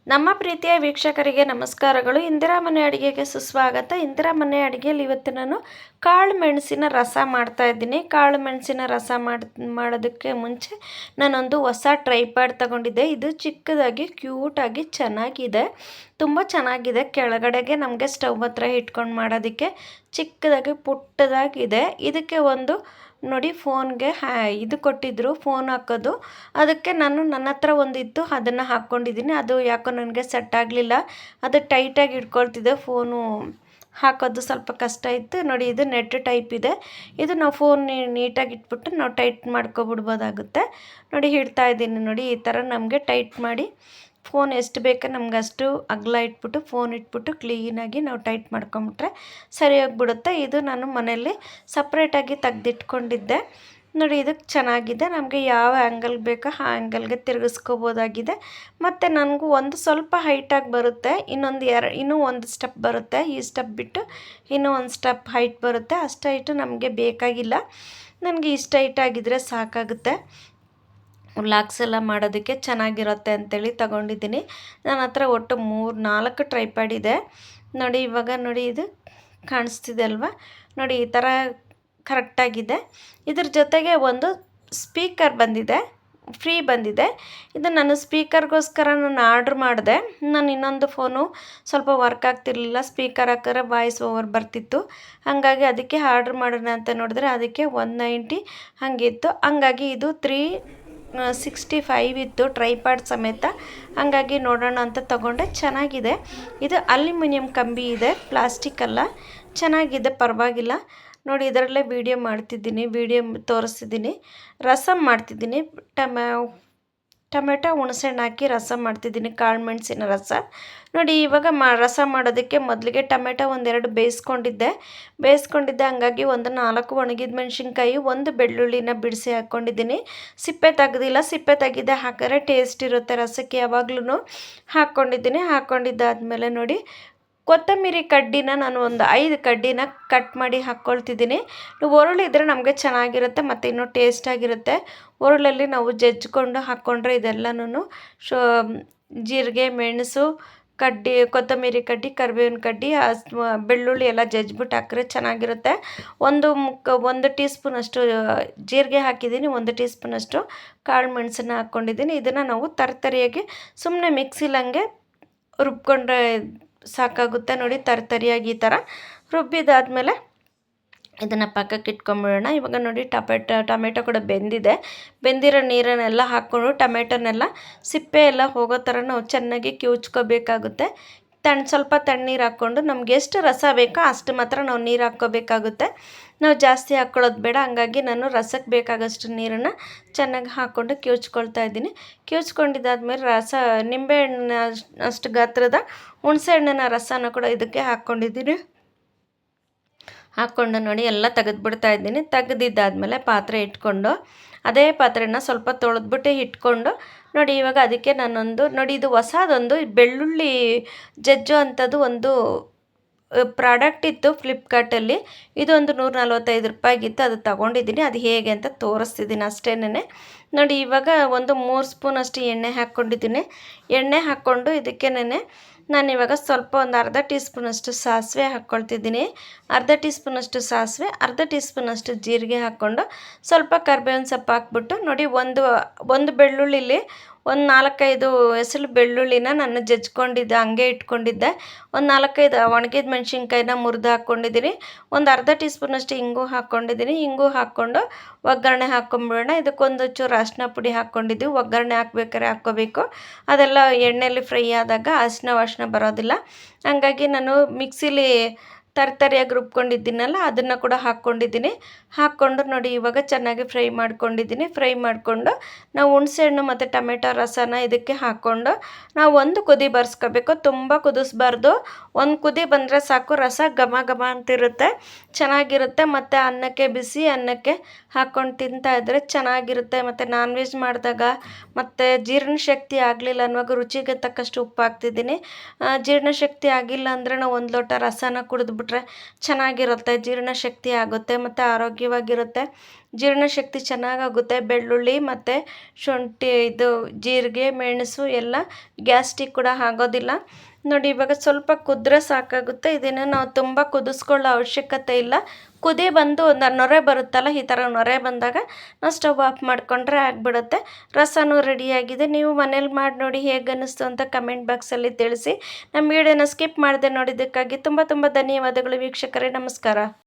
ನಮ್ಮ ಪ್ರೀತಿಯ ವೀಕ್ಷಕರಿಗೆ ನಮಸ್ಕಾರಗಳು. ಇಂದಿರಾ ಮನೆ ಅಡುಗೆಗೆ ಸುಸ್ವಾಗತ. ಇಂದಿರಾ ಮನೆ ಅಡುಗೆಯಲ್ಲಿ ಇವತ್ತು ನಾನು ಕಾಳು ಮೆಣಸಿನ ರಸ ಮಾಡ್ತಾ ಇದ್ದೀನಿ. ಕಾಳು ಮೆಣಸಿನ ರಸ ಮಾಡೋದಕ್ಕೆ ಮುಂಚೆ ನಾನೊಂದು ಹೊಸ ಟ್ರೈಪಾಡ್ ತಗೊಂಡಿದ್ದೆ. ಇದು ಚಿಕ್ಕದಾಗಿ ಕ್ಯೂಟಾಗಿ ಚೆನ್ನಾಗಿದೆ, ತುಂಬ ಚೆನ್ನಾಗಿದೆ. ಕೆಳಗಡೆಗೆ ನಮಗೆ ಸ್ಟವ್ ಹತ್ರ ಇಟ್ಕೊಂಡು ಮಾಡೋದಕ್ಕೆ ಚಿಕ್ಕದಾಗಿ ಪುಟ್ಟದಾಗಿದೆ. ಇದಕ್ಕೆ ಒಂದು ನೋಡಿ ಫೋನ್ಗೆ ಇದು ಕೊಟ್ಟಿದ್ದರು, ಫೋನ್ ಹಾಕೋದು. ಅದಕ್ಕೆ ನನ್ನ ಹತ್ರ ಒಂದಿತ್ತು, ಅದನ್ನು ಹಾಕ್ಕೊಂಡಿದ್ದೀನಿ. ಅದು ಯಾಕೋ ನನಗೆ ಸೆಟ್ ಆಗಲಿಲ್ಲ, ಅದು ಟೈಟಾಗಿ ಇಟ್ಕೊಳ್ತಿದ್ದೆ. ಫೋನು ಹಾಕೋದು ಸ್ವಲ್ಪ ಕಷ್ಟ ಇತ್ತು. ನೋಡಿ ಇದು ನೆಟ್ ಟೈಪ್ ಇದೆ. ಇದು ನಾವು ಫೋನ್ ನೀಟಾಗಿ ಇಟ್ಬಿಟ್ಟು ನಾವು ಟೈಟ್ ಮಾಡ್ಕೊಬಿಡ್ಬೋದಾಗುತ್ತೆ. ನೋಡಿ ಇಡ್ತಾ ಇದ್ದೀನಿ. ನೋಡಿ ಈ ಥರ ನಮಗೆ ಟೈಟ್ ಮಾಡಿ ಫೋನ್ ಎಷ್ಟು ಬೇಕೋ ನಮ್ಗೆ ಅಷ್ಟು ಅಗಲ ಇಟ್ಬಿಟ್ಟು ಫೋನ್ ಇಟ್ಬಿಟ್ಟು ಕ್ಲೀನಾಗಿ ನಾವು ಟೈಟ್ ಮಾಡ್ಕೊಂಬಿಟ್ರೆ ಸರಿಯಾಗಿಬಿಡುತ್ತೆ. ಇದು ನಾನು ಮನೆಯಲ್ಲಿ ಸಪ್ರೇಟಾಗಿ ತೆಗೆದಿಟ್ಕೊಂಡಿದ್ದೆ. ನೋಡಿ ಇದಕ್ಕೆ ಚೆನ್ನಾಗಿದೆ. ನಮಗೆ ಯಾವ ಆ್ಯಂಗಲ್ ಬೇಕೋ ಆ ಆ್ಯಂಗಲ್ಗೆ ತಿರುಗಿಸ್ಕೋಬೋದಾಗಿದೆ. ಮತ್ತು ನನಗೂ ಒಂದು ಸ್ವಲ್ಪ ಹೈಟಾಗಿ ಬರುತ್ತೆ, ಇನ್ನೂ ಒಂದು ಸ್ಟೆಪ್ ಬರುತ್ತೆ. ಈ ಸ್ಟೆಪ್ ಬಿಟ್ಟು ಇನ್ನೂ ಒಂದು ಸ್ಟೆಪ್ ಹೈಟ್ ಬರುತ್ತೆ. ಅಷ್ಟು ಹೈಟು ನಮಗೆ ಬೇಕಾಗಿಲ್ಲ, ನನಗೆ ಇಷ್ಟು ಹೈಟಾಗಿದ್ದರೆ ಸಾಕಾಗುತ್ತೆ. ವ್ಲಾಗ್ಸ್ ಎಲ್ಲ ಮಾಡೋದಕ್ಕೆ ಚೆನ್ನಾಗಿರುತ್ತೆ ಅಂಥೇಳಿ ತಗೊಂಡಿದ್ದೀನಿ. ನನ್ನ ಹತ್ರ ಒಟ್ಟು 3-4 ಟ್ರೈಪಾಡ್ ಇದೆ. ನೋಡಿ ಇವಾಗ ನೋಡಿ ಇದು ಕಾಣಿಸ್ತಿದೆ ಅಲ್ವಾ? ನೋಡಿ ಈ ಥರ ಕರೆಕ್ಟಾಗಿದೆ. ಇದ್ರ ಜೊತೆಗೆ ಒಂದು ಸ್ಪೀಕರ್ ಬಂದಿದೆ, ಫ್ರೀ ಬಂದಿದೆ. ಇದು ನಾನು ಸ್ಪೀಕರ್ಗೋಸ್ಕರ ನಾನು ಆರ್ಡ್ರ್ ಮಾಡಿದೆ. ನಾನು ಇನ್ನೊಂದು ಫೋನು ಸ್ವಲ್ಪ ವರ್ಕ್ ಆಗ್ತಿರ್ಲಿಲ್ಲ, ಸ್ಪೀಕರ್ ಹಾಕಿದ್ರೆ ವಾಯ್ಸ್ ಓವರ್ ಬರ್ತಿತ್ತು. ಹಾಗಾಗಿ ಅದಕ್ಕೆ ಆರ್ಡ್ರ್ ಮಾಡೋಣ ಅಂತ ನೋಡಿದ್ರೆ ಅದಕ್ಕೆ 190 ಹಾಗಿತ್ತು. ಹಂಗಾಗಿ ಇದು 365 ಇತ್ತು ಟ್ರೈಪಾಡ್ ಸಮೇತ. ಹಾಗಾಗಿ ನೋಡೋಣ ಅಂತ ತಗೊಂಡೆ. ಚೆನ್ನಾಗಿದೆ. ಇದು ಅಲ್ಯೂಮಿನಿಯಂ ಕಂಬಿ ಇದೆ, ಪ್ಲಾಸ್ಟಿಕ್ ಅಲ್ಲ. ಚೆನ್ನಾಗಿದೆ, ಪರವಾಗಿಲ್ಲ. ನೋಡಿ ಇದರಲ್ಲೇ ವೀಡಿಯೋ ಮಾಡ್ತಿದ್ದೀನಿ, ವೀಡಿಯೋ ತೋರಿಸ್ತಿದ್ದೀನಿ. ರಸಮ್ ಮಾಡ್ತಿದ್ದೀನಿ. ಟೊಮೆಟೊ ಹುಣಸೆಹಣ್ಣು ಹಾಕಿ ರಸ ಮಾಡ್ತಿದ್ದೀನಿ, ಕಾಳು ಮೆಣಸಿನ ರಸ. ನೋಡಿ ಇವಾಗ ರಸ ಮಾಡೋದಕ್ಕೆ ಮೊದಲಿಗೆ ಟೊಮೆಟೊ 1-2 ಬೇಯಿಸ್ಕೊಂಡಿದ್ದೆ. ಹಂಗಾಗಿ ಒಂದು 4 ಒಣಗಿದ ಮೆಣಸಿನ್ಕಾಯಿ, 1 ಬೆಳ್ಳುಳ್ಳಿನ ಬಿಡಿಸಿ ಹಾಕ್ಕೊಂಡಿದ್ದೀನಿ. ಸಿಪ್ಪೆ ತೆಗ್ದಿಲ್ಲ, ಸಿಪ್ಪೆ ತೆಗೆದೇ ಹಾಕಿದ್ರೆ ಟೇಸ್ಟ್ ಇರುತ್ತೆ ರಸಕ್ಕೆ. ಯಾವಾಗ್ಲೂ ಹಾಕ್ಕೊಂಡಿದ್ದಾದಮೇಲೆ ನೋಡಿ ಕೊತ್ತಂಬರಿ ಕಡ್ಡಿನ ನಾನು ಒಂದು 5 ಕಡ್ಡಿನ ಕಟ್ ಮಾಡಿ ಹಾಕ್ಕೊಳ್ತಿದ್ದೀನಿ. ಒರಳಿದ್ರೆ ನಮಗೆ ಚೆನ್ನಾಗಿರುತ್ತೆ ಮತ್ತು ಇನ್ನೂ ಟೇಸ್ಟಾಗಿರುತ್ತೆ. ಒರಳಲ್ಲಿ ನಾವು ಜಜ್ಜಿಕೊಂಡು ಹಾಕ್ಕೊಂಡ್ರೆ ಇದೆಲ್ಲನೂ ಜೀರಿಗೆ, ಮೆಣಸು ಕಡ್ಡಿ, ಕೊತ್ತಂಬರಿ ಕಡ್ಡಿ, ಕರಿಬೇವಿನ ಕಡ್ಡಿ, ಬೆಳ್ಳುಳ್ಳಿ ಎಲ್ಲ ಜಜ್ಜಿಬಿಟ್ಟು ಹಾಕಿದ್ರೆ ಚೆನ್ನಾಗಿರುತ್ತೆ. 1 ಟೀ ಸ್ಪೂನಷ್ಟು ಜೀರಿಗೆ ಹಾಕಿದ್ದೀನಿ, 1 ಟೀ ಸ್ಪೂನಷ್ಟು ಕಾಳು ಮೆಣಸನ್ನು ಹಾಕ್ಕೊಂಡಿದ್ದೀನಿ. ಇದನ್ನು ನಾವು ತರಿಯಾಗಿ ಸುಮ್ಮನೆ ಮಿಕ್ಸಿಲಂಗೆ ರುಬ್ಕೊಂಡ್ರೆ ಸಾಕಾಗುತ್ತೆ. ನೋಡಿ ತರಿಯಾಗಿ ಈ ಥರ ರುಬ್ಬಿದಾದಮೇಲೆ ಇದನ್ನು ಪಕ್ಕಕ್ಕೆ ಇಟ್ಕೊಂಬಿಡೋಣ. ಇವಾಗ ನೋಡಿ ಟೊಮೆಟೊ ಕೂಡ ಬೆಂದಿರೋ ನೀರನ್ನೆಲ್ಲ ಹಾಕ್ಕೊಂಡು ಟೊಮೆಟೊನೆಲ್ಲ ಸಿಪ್ಪೆ ಎಲ್ಲ ಹೋಗೋ ಥರ ನಾವು ಚೆನ್ನಾಗಿ ಕಿವುಚ್ಕೋಬೇಕಾಗುತ್ತೆ. ಸ್ವಲ್ಪ ತಣ್ಣೀರು ಹಾಕ್ಕೊಂಡು ನಮ್ಗೆ ಎಷ್ಟು ರಸ ಬೇಕೋ ಅಷ್ಟು ಮಾತ್ರ ನಾವು ನೀರು ಹಾಕ್ಕೋಬೇಕಾಗುತ್ತೆ. ನಾವು ಜಾಸ್ತಿ ಹಾಕ್ಕೊಳ್ಳೋದು ಬೇಡ. ಹಂಗಾಗಿ ನಾನು ರಸಕ್ಕೆ ಬೇಕಾಗಷ್ಟು ನೀರನ್ನು ಚೆನ್ನಾಗಿ ಹಾಕ್ಕೊಂಡು ಕಿವುಚ್ಕೊಳ್ತಾ ಇದ್ದೀನಿ. ಕಿವುಚ್ಕೊಂಡಿದ್ದಾದ್ಮೇಲೆ ನಿಂಬೆಹಣ್ಣಿನ ಅಷ್ಟು ಗಾತ್ರದ ಹುಣಸೆಹಣ್ಣಿನ ರಸನ ಕೂಡ ಇದಕ್ಕೆ ಹಾಕ್ಕೊಂಡಿದ್ದೀನಿ. ಹಾಕ್ಕೊಂಡು ನೋಡಿ ಎಲ್ಲ ತೆಗೆದುಬಿಡ್ತಾ ಇದ್ದೀನಿ. ತೆಗೆದಿದ್ದಾದಮೇಲೆ ಪಾತ್ರೆ ಇಟ್ಕೊಂಡು ಅದೇ ಪಾತ್ರೆನ ಸ್ವಲ್ಪ ತೊಳೆದ್ಬಿಟ್ಟು ಇಟ್ಕೊಂಡು ನೋಡಿ ಇವಾಗ ಅದಕ್ಕೆ ನೋಡಿ ಇದು ಹೊಸದೊಂದು ಬೆಳ್ಳುಳ್ಳಿ ಜಜ್ಜೋ ಅಂಥದ್ದು ಒಂದು ಪ್ರಾಡಕ್ಟ್ ಇತ್ತು ಫ್ಲಿಪ್ಕಾರ್ಟಲ್ಲಿ. ಇದೊಂದು 145 ರೂಪಾಯಿಗಿತ್ತು, ಅದು ತೊಗೊಂಡಿದ್ದೀನಿ. ಅದು ಹೇಗೆ ಅಂತ ತೋರಿಸ್ತಿದ್ದೀನಿ ಅಷ್ಟೇನೆ. ನೋಡಿ ಇವಾಗ ಒಂದು 3 ಸ್ಪೂನಷ್ಟು ಎಣ್ಣೆ ಹಾಕ್ಕೊಂಡಿದ್ದೀನಿ. ಎಣ್ಣೆ ಹಾಕ್ಕೊಂಡು ಇದಕ್ಕೇನೆ ನಾನಿವಾಗ ಸ್ವಲ್ಪ ಒಂದು ಅರ್ಧ ಟೀ ಸ್ಪೂನಷ್ಟು ಸಾಸಿವೆ ಹಾಕ್ಕೊಳ್ತಿದ್ದೀನಿ. ಅರ್ಧ ಟೀ ಸ್ಪೂನಷ್ಟು ಸಾಸಿವೆ, ಅರ್ಧ ಟೀ ಸ್ಪೂನಷ್ಟು ಜೀರಿಗೆ ಹಾಕ್ಕೊಂಡು ಸ್ವಲ್ಪ ಕರಿಬೇವಿನ ಸೊಪ್ಪು ಹಾಕ್ಬಿಟ್ಟು ನೋಡಿ ಒಂದು ಬೆಳ್ಳುಳ್ಳಿಲಿ ಒಂದು 4-5 ಎಸಳು ಬೆಳ್ಳುಳ್ಳಿನ ನಾನು ಜಜ್ಕೊಂಡಿದ್ದೆ, ಹಂಗೆ ಇಟ್ಕೊಂಡಿದ್ದೆ. ಒಂದು 4-5 ಒಣಗಿದ ಮೆಣಸಿನ್ಕಾಯಿನ ಮುರಿದು ಹಾಕ್ಕೊಂಡಿದ್ದೀನಿ. ಒಂದು ಅರ್ಧ ಟೀ ಸ್ಪೂನಷ್ಟು ಇಂಗು ಹಾಕ್ಕೊಂಡಿದ್ದೀನಿ. ಇಂಗು ಹಾಕ್ಕೊಂಡು ಒಗ್ಗರಣೆ ಹಾಕ್ಕೊಂಬಿಡೋಣ. ಇದಕ್ಕೊಂದು ಚೂರು ಅರಿಶಿನ ಪುಡಿ ಹಾಕ್ಕೊಂಡಿದ್ದೀವಿ. ಒಗ್ಗರಣೆ ಹಾಕ್ಬೇಕಾದ್ರೆ ಹಾಕ್ಕೋಬೇಕು. ಅದೆಲ್ಲ ಎಣ್ಣೆಯಲ್ಲಿ ಫ್ರೈ ಆದಾಗ ವಾಸನೆ ಬರೋದಿಲ್ಲ. ಹಂಗಾಗಿ ನಾನು ಮಿಕ್ಸಿಲಿ ತರಿಯಾಗಿ ರುಬ್ಕೊಂಡಿದ್ದೀನಲ್ಲ ಅದನ್ನು ಕೂಡ ಹಾಕ್ಕೊಂಡಿದ್ದೀನಿ. ಹಾಕ್ಕೊಂಡು ನೋಡಿ ಇವಾಗ ಚೆನ್ನಾಗಿ ಫ್ರೈ ಮಾಡ್ಕೊಂಡಿದ್ದೀನಿ. ಫ್ರೈ ಮಾಡಿಕೊಂಡು ನಾವು ಹುಣಸೆಹಣ್ಣು ಮತ್ತು ಟೊಮೆಟೊ ರಸನ ಇದಕ್ಕೆ ಹಾಕ್ಕೊಂಡು ನಾವು ಒಂದು ಕುದಿ ಬರ್ಸ್ಕೋಬೇಕು, ತುಂಬ ಕುದಿಸ್ಬಾರ್ದು. ಒಂದು ಕುದಿ ಬಂದರೆ ಸಾಕು. ರಸ ಘಮ ಘಮ ಅಂತಿರುತ್ತೆ, ಚೆನ್ನಾಗಿರುತ್ತೆ. ಮತ್ತು ಅನ್ನಕ್ಕೆ, ಬಿಸಿ ಅನ್ನಕ್ಕೆ ಹಾಕ್ಕೊಂಡು ತಿಂತಾಯಿದ್ರೆ ಚೆನ್ನಾಗಿರುತ್ತೆ. ಮತ್ತು ನಾನ್ ವೆಜ್ ಮಾಡಿದಾಗ ಮತ್ತು ಜೀರ್ಣಶಕ್ತಿ ಆಗಲಿಲ್ಲ ಅನ್ನುವಾಗ ರುಚಿಗೆ ತಕ್ಕಷ್ಟು ಉಪ್ಪು ಹಾಕ್ತಿದ್ದೀನಿ. ಜೀರ್ಣಶಕ್ತಿ ಆಗಿಲ್ಲ ಅಂದರೆ ನಾವು 1 ಲೋಟ ರಸನ ಕುಡಿದ್ಬಿಟ್ರೆ ಚೆನ್ನಾಗಿರುತ್ತೆ, ಜೀರ್ಣಶಕ್ತಿ ಆಗುತ್ತೆ ಮತ್ತು ಆರೋಗ್ಯವಾಗಿರುತ್ತೆ. ಜೀರ್ಣಶಕ್ತಿ ಚೆನ್ನಾಗಾಗುತ್ತೆ. ಬೆಳ್ಳುಳ್ಳಿ ಮತ್ತು ಶುಂಠಿ ಜೀರಿಗೆ ಮೆಣಸು ಎಲ್ಲ ಗ್ಯಾಸ್ಟ್ರಿಕ್ ಕೂಡ ಆಗೋದಿಲ್ಲ. ನೋಡಿ ಇವಾಗ ಸ್ವಲ್ಪ ಕುದ್ರೆ ಸಾಕಾಗುತ್ತೆ. ಇದನ್ನು ನಾವು ತುಂಬ ಕುದಿಸ್ಕೊಳ್ಳೋ ಅವಶ್ಯಕತೆ ಇಲ್ಲ. ಕುದಿ ಬಂದು ಒಂದು ನೊರೆ ಬರುತ್ತಲ್ಲ, ಈ ಥರ ನೊರೆ ಬಂದಾಗ ನಾವು ಸ್ಟವ್ ಆಫ್ ಮಾಡಿಕೊಂಡ್ರೆ ಆಗಿಬಿಡುತ್ತೆ. ರಸನೂ ರೆಡಿಯಾಗಿದೆ. ನೀವು ಮನೇಲಿ ಮಾಡಿ ನೋಡಿ ಹೇಗೆ ಅನ್ನಿಸ್ತು ಅಂತ ಕಮೆಂಟ್ ಬಾಕ್ಸಲ್ಲಿ ತಿಳಿಸಿ. ನಮ್ಮ ವಿಡಿಯೋನ ಸ್ಕಿಪ್ ಮಾಡದೆ ನೋಡಿದ್ದಕ್ಕಾಗಿ ತುಂಬ ತುಂಬ ಧನ್ಯವಾದಗಳು ವೀಕ್ಷಕರೇ. ನಮಸ್ಕಾರ.